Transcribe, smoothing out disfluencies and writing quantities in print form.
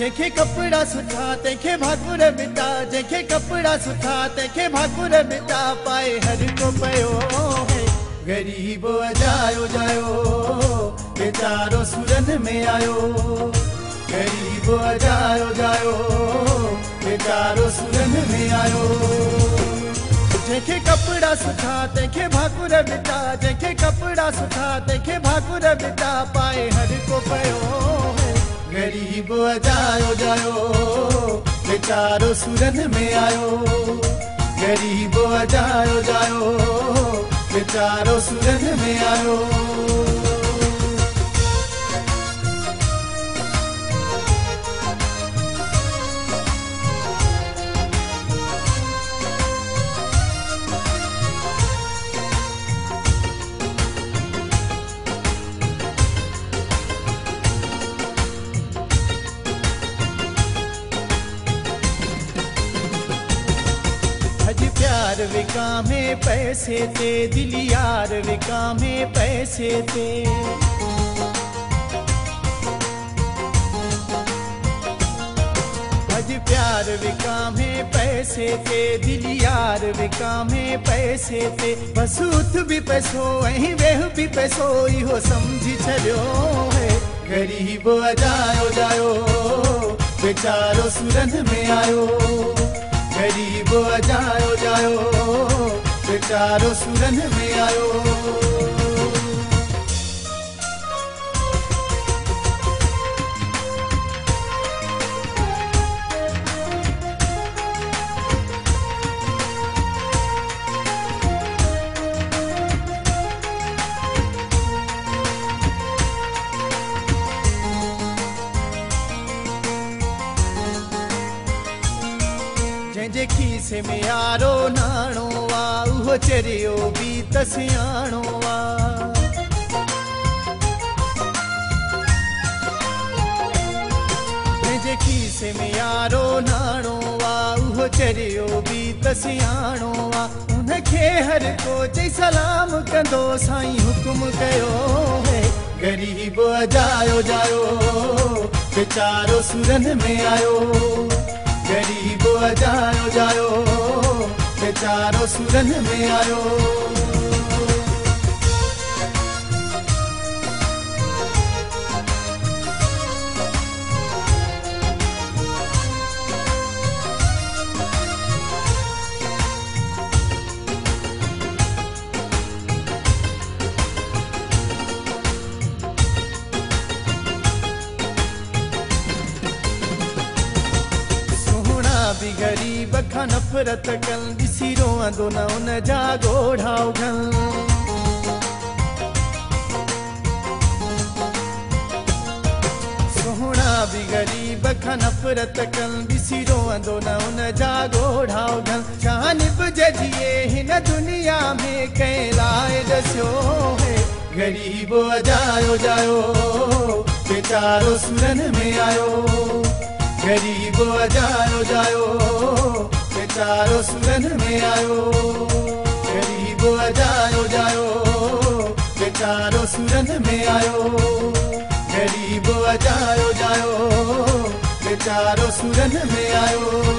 जेके कपड़ा सुठा तेखे भाकुर बिटा, जेके कपड़ा सुठा तेखे भाकुर बिटा, पाए हर को पयो है गरीब अजायो जायो, बेचारो सुरन में आयो, गरीब अजायो जायो, बेचारो सुरन में आयो। जेके कपड़ा सुठा तेखे भाकुर बिटा, जेके कपड़ा सुठा तेखे भाकुर बिटा, पाए हर को पयो है गरीब अजायो जायो, बेचारो सुरन में आयो, गरीब अजायो जायो, बेचारो सुरन में आयो। प्यार विकामे पैसे ते, दिल यार विकामे पैसे ते, अज प्यार विकामे पैसे ते, दिल यार विकामे पैसे ते, बस उठ भी पैसो ऐं वेह भी पैसो, इहो समझी छॾियो है गरीब अजायो जायो, बेचारो सुरन में आयो, गरीब अजायो जायो, बेचारो सुरन में आयो। जंहिंजे खीसे में यारो नाणो आ, उहो चरियो बि त सियाणो आ, जंहिंजे खीसे में यारो नाणो आ, उहो चरियो बि त सियाणो आ, उनखे हर को चई सलाम कंदो, साईं हुकुम कयो है गरीब अजायो जायो, बेचारो सुरन में आयो, गरीब अजायो जायो, बेचारो सुरन में आयो। भी गरीब खां नफ़रत कन, ॾिसी रोअंदो न उन जा ॻोढ़ा उघन, सोहणा भी गरीब खां नफ़रत कन, ॾिसी रोअंदो न उन जा ॻोढ़ा उघन, जानिब जिए हिन दुनिया में कंहिं लाइ ॾसियो है गरीब अजायो जायो, बेचारो सुरन में आयो, गरीब अजायो जायो, बेचारो सुरन में आयो, गरीब अजायो जायो, बेचारो सुरन में आयो, गरीब अजायो जायो, बेचारो सुरन में आयो।